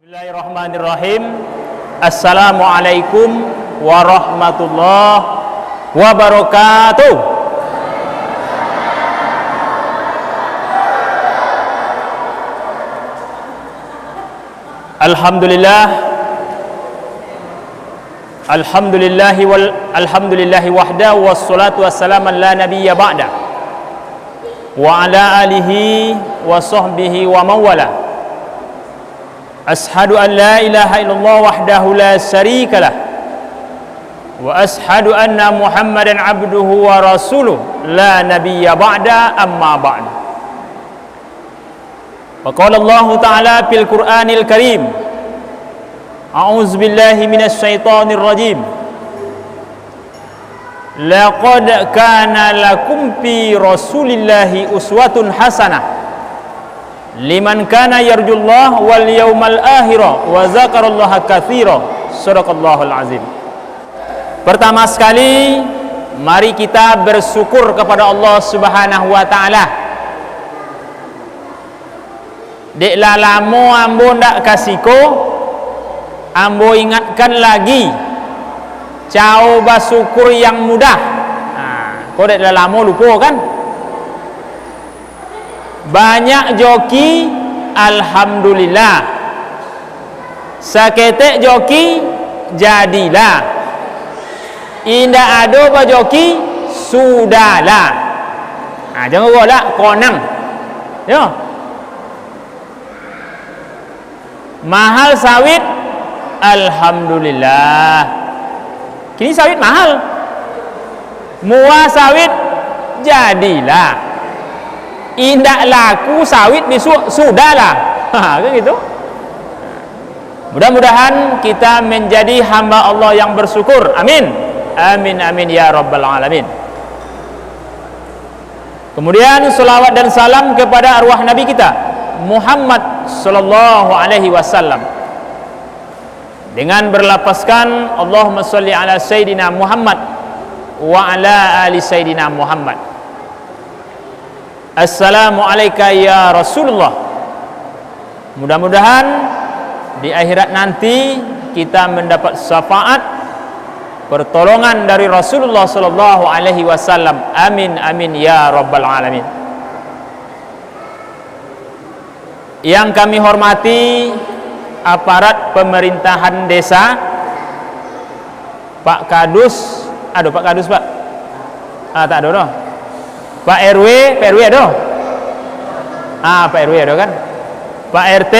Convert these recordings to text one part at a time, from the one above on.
Bismillahirrahmanirrahim. Assalamualaikum warahmatullahi wabarakatuh. Alhamdulillahi wahdahu wassalatu wassalamu ala nabiyya ba'da wa ala alihi wa sahbihi wa mawala. Ashhadu an la ilaha illallah wahdahu la syarika lah wa ashhadu anna Muhammadan abduhu wa rasuluh la nabiyya ba'da amma ba'du. Wa qala Allah ta'ala fil Qur'anil Karim, a'udzu billahi minasy syaithanir rajim. Laqad kana lakum fi rasulillahi uswatun hasanah liman kana yarjullah wal yawmal akhirah wa zakarallaha katsira. Shadaqallahul azim. Pertama sekali, mari kita bersyukur kepada Allah Subhanahu wa taala. Dek lamo ambo ndak kasiko, ambo ingatkan lagi coba syukur yang mudah. Kok dek lamo lupa kan? Banyak joki alhamdulillah, saketek joki jadilah, indah ado bajoki sudahlah. Jangan golak konang yo. Mahal sawit alhamdulillah, kini sawit mahal. Muah sawit jadilah, indak laku sawit besok sudahlah. Kan gitu. Mudah-mudahan kita menjadi hamba Allah yang bersyukur. Amin. Amin amin ya rabbal alamin. Kemudian selawat dan salam kepada arwah Nabi kita Muhammad sallallahu alaihi wasallam dengan berlapaskan Allahumma sholli ala sayyidina Muhammad wa ala ali sayyidina Muhammad. Assalamualaikum ya Rasulullah. Mudah-mudahan di akhirat nanti kita mendapat syafaat pertolongan dari Rasulullah sallallahu alaihi wasallam. Amin amin ya rabbal alamin. Yang kami hormati aparat pemerintahan desa, Pak Kadus, Pak Kadus Pak. Tak ada dah. Pak RW ada? Pak RW ada kan? Pak RT.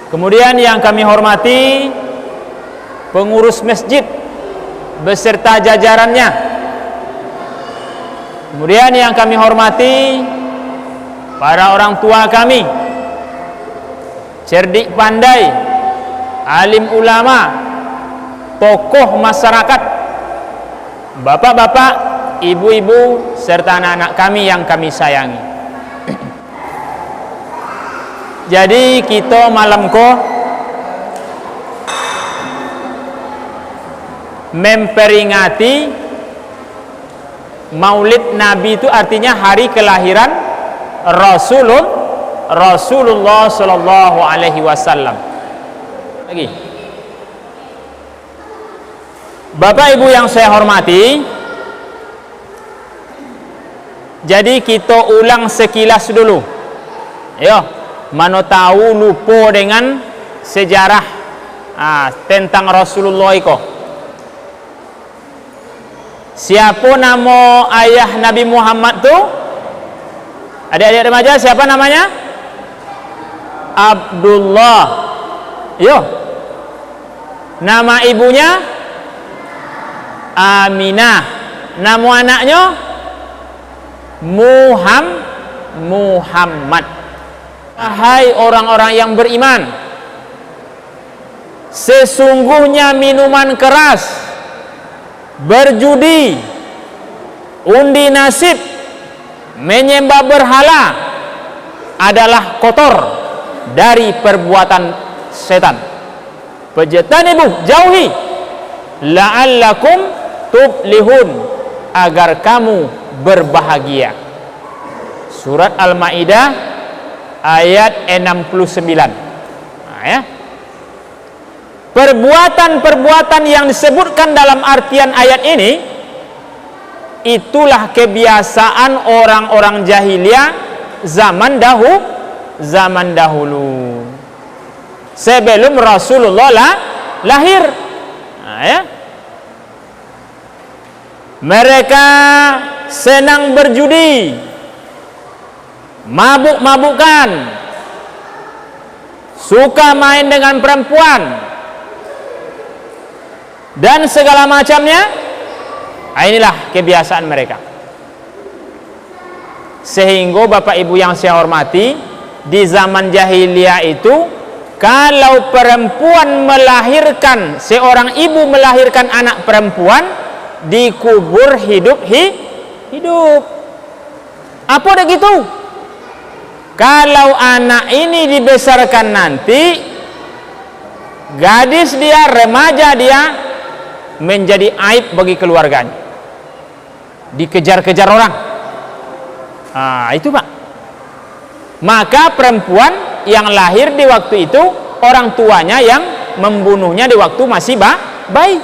Kemudian yang kami hormati pengurus masjid beserta jajarannya. Kemudian yang kami hormati para orang tua kami, cerdik pandai, alim ulama, tokoh masyarakat, bapak-bapak, ibu-ibu, serta anak-anak kami yang kami sayangi. Jadi kita malam ko memperingati Maulid Nabi, itu artinya hari kelahiran Rasulullah sallallahu alaihi wasallam. Lagi, Bapak Ibu yang saya hormati, jadi kita ulang sekilas dulu. Yo, mana tahu lupa dengan sejarah tentang Rasulullah itu. Siapa nama ayah Nabi Muhammad tu? Adik-adik remaja, siapa namanya? Abdullah. Yo. Nama ibunya Aminah. Nama anaknya Muhammad. Hai orang-orang yang beriman, sesungguhnya minuman keras, berjudi, undi nasib, menyembah berhala adalah kotor dari perbuatan setan. Fajtanibuh, jauhi, la'allakum tuflihun, agar kamu berbahagia. Surat Al-Maidah ayat 69. Ya. Perbuatan-perbuatan yang disebutkan dalam artian ayat ini, itulah kebiasaan orang-orang jahiliyah zaman dahulu sebelum Rasulullah lahir. Nah, ya. Mereka senang berjudi, mabuk-mabukan, suka main dengan perempuan, dan segala macamnya. Inilah kebiasaan mereka. Sehingga Bapak Ibu yang saya hormati, di zaman jahiliyah itu, kalau perempuan melahirkan, seorang ibu melahirkan anak perempuan, dikubur hidup. Apa udah gitu? Kalau anak ini dibesarkan nanti, gadis dia, remaja dia, menjadi aib bagi keluarganya, dikejar-kejar orang. Itu Pak. Maka perempuan yang lahir di waktu itu, orang tuanya yang membunuhnya di waktu masih bayi,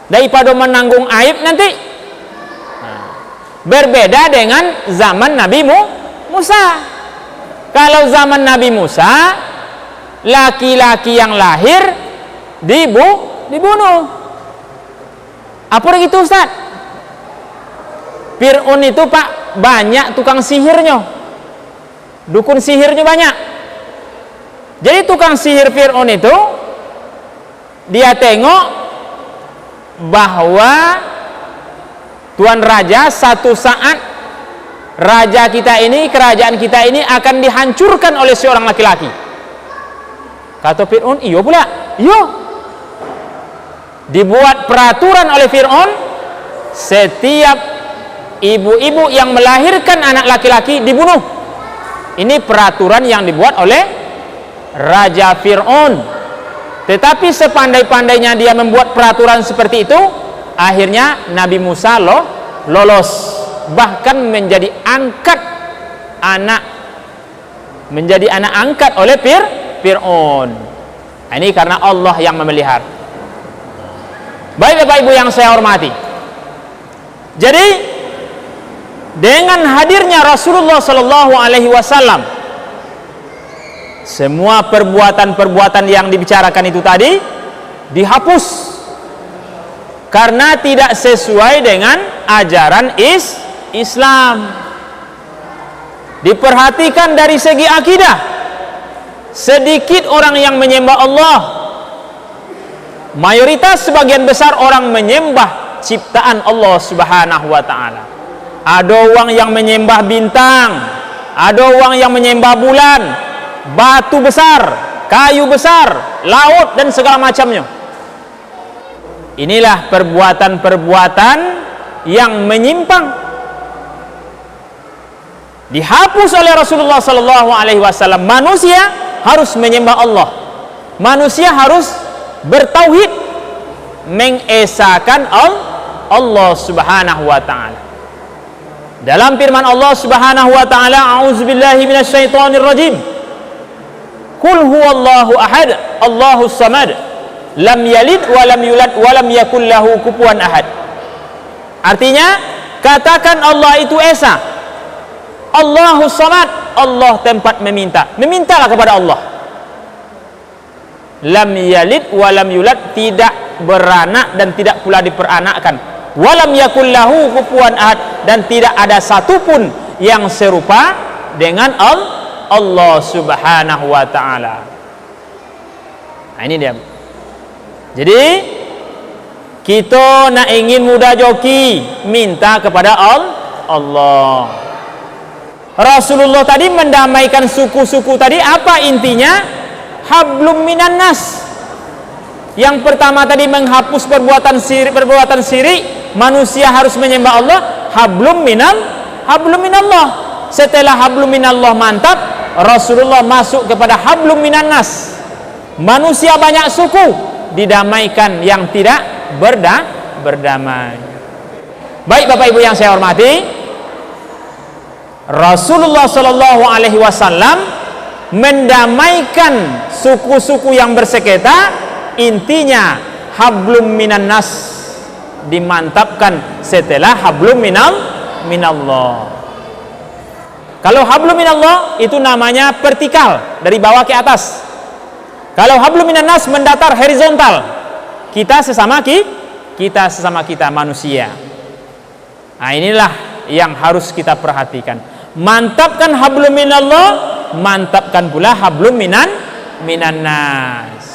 daripada menanggung aib nanti. Berbeda dengan zaman Nabi Musa. Kalau zaman Nabi Musa, laki-laki yang lahir dibunuh. Apa begitu Ustaz? Fir'aun itu Pak, banyak tukang sihirnya, dukun sihirnya banyak. Jadi tukang sihir Fir'aun itu, dia tengok bahwa Tuan Raja, satu saat raja kita ini, kerajaan kita ini akan dihancurkan oleh seorang laki-laki. Kata Fir'aun, iya pula, iya. Dibuat peraturan oleh Fir'aun, setiap ibu-ibu yang melahirkan anak laki-laki dibunuh. Ini peraturan yang dibuat oleh Raja Fir'aun. Tetapi sepandai-pandainya dia membuat peraturan seperti itu, akhirnya Nabi Musa lolos, bahkan menjadi anak angkat oleh Fir'aun. Ini karena Allah yang memelihara. Baik Bapak Ibu yang saya hormati, jadi dengan hadirnya Rasulullah Shallallahu Alaihi Wasallam, semua perbuatan-perbuatan yang dibicarakan itu tadi dihapus karena tidak sesuai dengan ajaran Islam. Diperhatikan dari segi akidah, sedikit orang yang menyembah Allah. Mayoritas sebagian besar orang menyembah ciptaan Allah Subhanahu wa taala. Ada orang yang menyembah bintang, ada orang yang menyembah bulan, batu besar, kayu besar, laut dan segala macamnya. Inilah perbuatan-perbuatan yang menyimpang. Dihapus oleh Rasulullah sallallahu alaihi wasallam. Manusia harus menyembah Allah. Manusia harus bertauhid, mengesahkan Allah Subhanahu wa taala. Dalam firman Allah Subhanahu wa taala, a'udzubillahi minasyaitonir rajim. Qul huwallahu ahad, Allahus samad, lam yalid wa lam yulad wa lam yakul lahu kufuwan ahad. Artinya, katakan Allah itu esa. Allahus samad, Allah tempat meminta. Memintalah kepada Allah. Lam yalid wa lam yulad, tidak beranak dan tidak pula diperanakkan. Wa lam yakul lahu kufuwan ahad, dan tidak ada satupun yang serupa dengan Allah Subhanahu wa taala. Nah, ini dia. Jadi kita nak ingin mudah joki, minta kepada Allah. Rasulullah tadi mendamaikan suku-suku tadi, apa intinya? Hablum minan nas. Yang pertama tadi menghapus perbuatan syirik, manusia harus menyembah Allah. Hablum minallah. Setelah hablum minallah mantap, Rasulullah masuk kepada hablum minan nas. Manusia banyak suku, didamaikan yang tidak berdamai. Baik Bapak Ibu yang saya hormati, Rasulullah Shallallahu Alaihi Wasallam mendamaikan suku-suku yang bersengketa, intinya hablum minan nas dimantapkan setelah hablum minallah. Kalau hablum minallah itu namanya vertikal, dari bawah ke atas. Kalau hablum minan nas mendatar horizontal, kita sesama kita manusia. Nah, inilah yang harus kita perhatikan. Mantapkan hablum minallah, mantapkan pula hablum minan nas.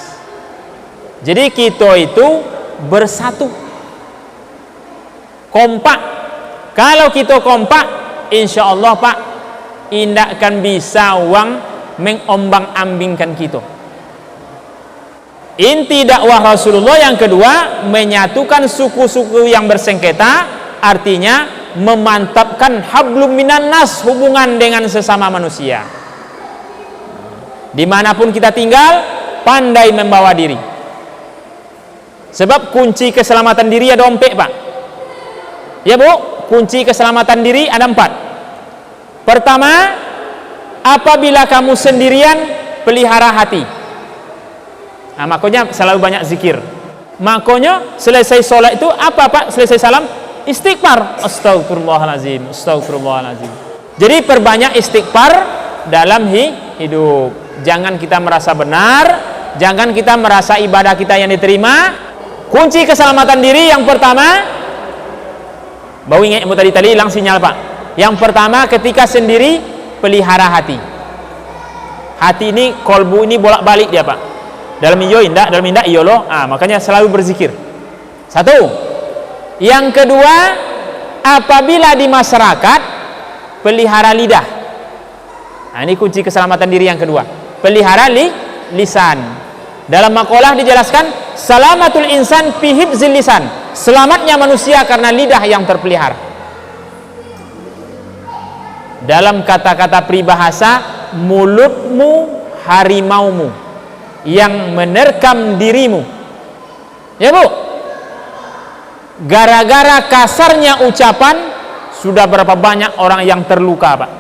Jadi kita itu bersatu, kompak. Kalau kita kompak, insya Allah Pak, indak akan bisa uang mengombang-ambingkan kita. Inti dakwah Rasulullah yang kedua, menyatukan suku-suku yang bersengketa, artinya memantapkan hablum minan nas, hubungan dengan sesama manusia. Dimanapun kita tinggal, pandai membawa diri. Sebab kunci keselamatan diri ada dompet Pak. Ya Bu, kunci keselamatan diri ada 4. Pertama, apabila kamu sendirian, pelihara hati. Nah, makanya selalu banyak zikir. Makanya selesai sholat itu apa Pak? Selesai salam, istighfar. Astagfirullahaladzim, astagfirullahaladzim. Jadi perbanyak istighfar dalam hidup. Jangan kita merasa benar, jangan kita merasa ibadah kita yang diterima. Kunci keselamatan diri yang pertama, bau ingat tadi hilang sinyal Pak. Yang pertama, ketika sendiri, pelihara hati. Hati ini, kolbu ini bolak-balik dia Pak. Dalam iyo indah, dalam indah iyo loh. Makanya selalu berzikir. 1. Yang kedua, apabila di masyarakat, pelihara lidah. Nah, ini kunci keselamatan diri yang kedua. Pelihara lisan. Dalam makalah dijelaskan, salamatul insan fi hifzil lisan. Selamatnya manusia karena lidah yang terpelihara. Dalam kata-kata peribahasa, mulutmu harimaumu yang menerkam dirimu. Ya Bu, gara-gara kasarnya ucapan sudah berapa banyak orang yang terluka Pak.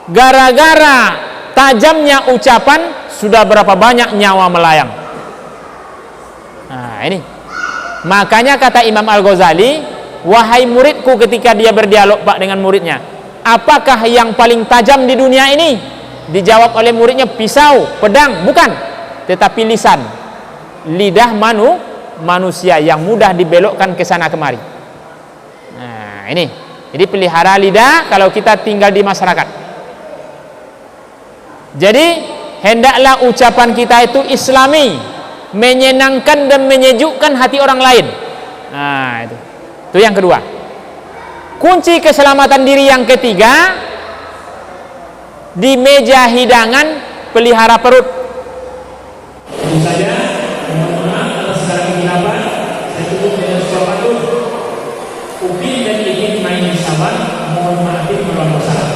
Gara-gara tajamnya ucapan sudah berapa banyak nyawa melayang. Nah ini, makanya kata Imam Al-Ghazali, wahai muridku, ketika dia berdialog Pak dengan muridnya, apakah yang paling tajam di dunia ini? Dijawab oleh muridnya, pisau, pedang, bukan, tetapi lisan, lidah manusia yang mudah dibelokkan ke sana kemari. Nah ini, jadi pelihara lidah kalau kita tinggal di masyarakat. Jadi hendaklah ucapan kita itu islami, menyenangkan dan menyejukkan hati orang lain. Nah itu yang kedua. Kunci keselamatan diri yang ketiga, di meja hidangan pelihara perut. Tentu saja, mohon maaf atas segala kehilafan. Saya cukup dengan suara patuh. Upin dan Ipin main di Sabang, mohon maafin melawan bersama.